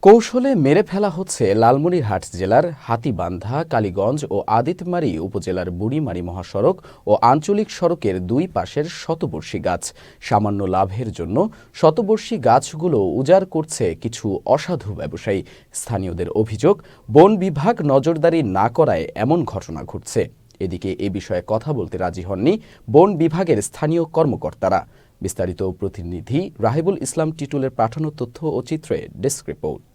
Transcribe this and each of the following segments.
কৌশলে মেরে ফেলা হচ্ছে লালমনিরহাট জেলার হাতীবান্ধা, কালীগঞ্জ ও আদিতমারী উপজেলার বুড়িমারী মহাসড়ক ও আঞ্চলিক সড়কের দুই পাশের শতবর্ষী গাছ। সামান্য লাভের জন্য শতবর্ষী গাছগুলো উজাড় করছে কিছু অসাধু ব্যবসায়ী। স্থানীয়দের অভিযোগ, বন বিভাগ নজরদারি না করায় এমন ঘটনা ঘটছে। এদিকে এ বিষয়ে কথা বলতে রাজি হননি বন বিভাগের স্থানীয় কর্মকর্তারা। বিস্তারিত প্রতিনিধি রাহিবুল ইসলাম টিটুলের পাঠানো তথ্য ও চিত্রে ডেস্ক রিপোর্ট।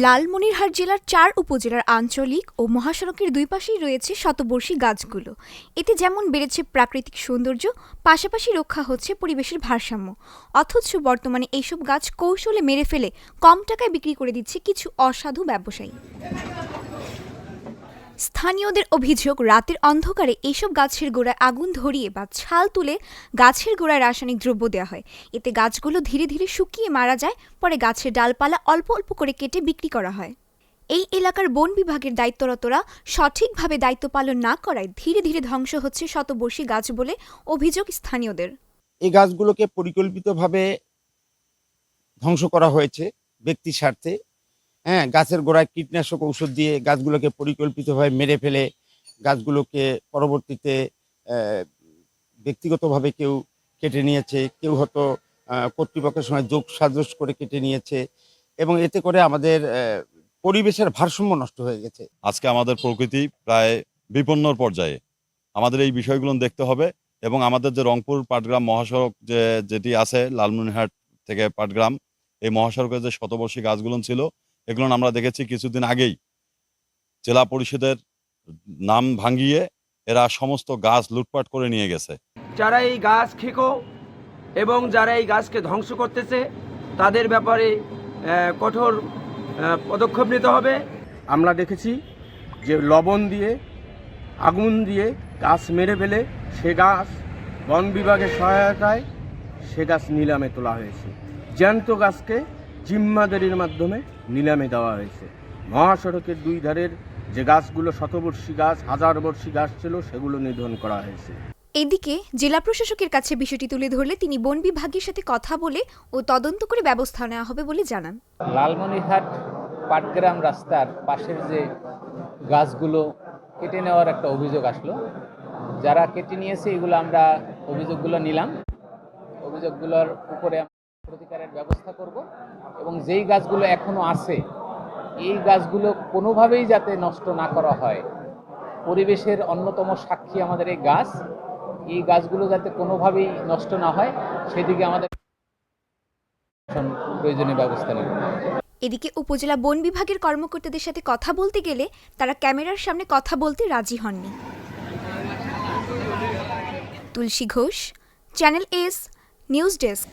লালমনিরহাট জেলার ৪ উপজেলার আঞ্চলিক ও মহাসড়কের দুই পাশেই রয়েছে শতবর্ষী গাছগুলো। এতে যেমন বেড়েছে প্রাকৃতিক সৌন্দর্য, পাশাপাশি রক্ষা হচ্ছে পরিবেশের ভারসাম্য। অথচ বর্তমানে এইসব গাছ কৌশলে মেরে ফেলে কম টাকায় বিক্রি করে দিচ্ছে কিছু অসাধু ব্যবসায়ী। স্থানীয়দের অভিযোগ, রাতের অন্ধকারে এইসব গাছের গোড়ায় আগুন ধরিয়ে বা ছাল তুলে গাছের গোড়ায় রাসায়নিক দ্রব্য দেওয়া হয়। এতে গাছগুলো ধীরে ধীরে শুকিয়ে মারা যায়। পরে গাছের ডালপালা অল্প অল্প করে কেটে বিক্রি করা হয়। এই এলাকার বন বিভাগের দায়িত্বরতরা সঠিকভাবে দায়িত্ব পালন না করায় ধীরে ধীরে ধ্বংস হচ্ছে শতবর্ষী গাছ বলে অভিযোগ স্থানীয়দের। এই গাছগুলোকে পরিকল্পিতভাবে ধ্বংস করা হয়েছে ব্যক্তির স্বার্থে। গাছের গোড়ায় কীটনাশক ঔষধ দিয়ে গাছগুলোকে পরিকল্পিতভাবে মেরে ফেলে গাছগুলোকে পরবর্তীতে ব্যক্তিগতভাবে কেউ কেটে নিয়েছে, কেউ হয়তো কর্তৃপক্ষের সময় যোগ সাজস করে কেটে নিয়েছে, এবং এতে করে আমাদের পরিবেশের ভারসাম্য নষ্ট হয়ে গেছে। আজকে আমাদের প্রকৃতি প্রায় বিপন্নর পর্যায়ে। আমাদের এই বিষয়গুলো দেখতে হবে, এবং আমাদের যে রংপুর পাটগ্রাম মহাসড়ক যেটি আছে লালমনিরহাট থেকে পাটগ্রাম, এই মহাসড়কের যে শতবর্ষী গাছগুলো ছিল, এগুলো আমরা দেখেছি কিছুদিন আগেই জেলা পরিষদের নাম ভাঙিয়ে এরা সমস্ত গাছ লুটপাট করে নিয়ে গেছে। যারা এই গাছ খেকো এবং যারা এই গাছকে ধ্বংস করতেছে তাদের ব্যাপারে কঠোর পদক্ষেপ নিতে হবে। আমরা দেখেছি যে লবণ দিয়ে, আগুন দিয়ে গাছ মেরে ফেলে সে গাছ বন বিভাগের সহায়তায় সে গাছ নিলামে তোলা হয়েছে। জ্যান্ত গাছকে জিম্মাদারির মাধ্যমে নিলামে দেওয়া হয়েছে। মহাসড়কের দুই ধারের যে গাছগুলো শতবর্ষী গাছ, হাজার বর্ষী গাছ ছিল, সেগুলো নিধন করা হয়েছে। এদিকে জেলা প্রশাসকের কাছে বিষয়টি তুলে ধরলে তিনি বন বিভাগের সাথে কথা বলে ও তদন্ত করে ব্যবস্থা নেওয়া হবে বলে জানান। লালমনিরহাট পাটগ্রাম রাস্তার পাশের যে গাছগুলো কেটে নেওয়ার একটা অভিযোগ আসলো। যারা কেটে নিয়েছে এগুলো আমরা অভিযোগগুলো নিলাম, অভিযোগগুলোর উপরে প্রতিকারের ব্যবস্থা করব, এবং যেই গাছগুলো এখনো আছে এই গাছগুলো কোনোভাবেই যাতে নষ্ট না করা হয়। পরিবেশের অন্যতম সাক্ষী আমাদের এই গাছ, এই গাছগুলো যাতে কোনোভাবেই নষ্ট না হয় সেদিকে আমাদের প্রয়োজনীয় ব্যবস্থা নেব। এদিকে উপজেলা বন বিভাগের কর্মকর্তাদের সাথে কথা বলতে গেলে তারা ক্যামেরার সামনে কথা বলতে রাজি হননি। Tulsi Ghosh, channel S, news desk.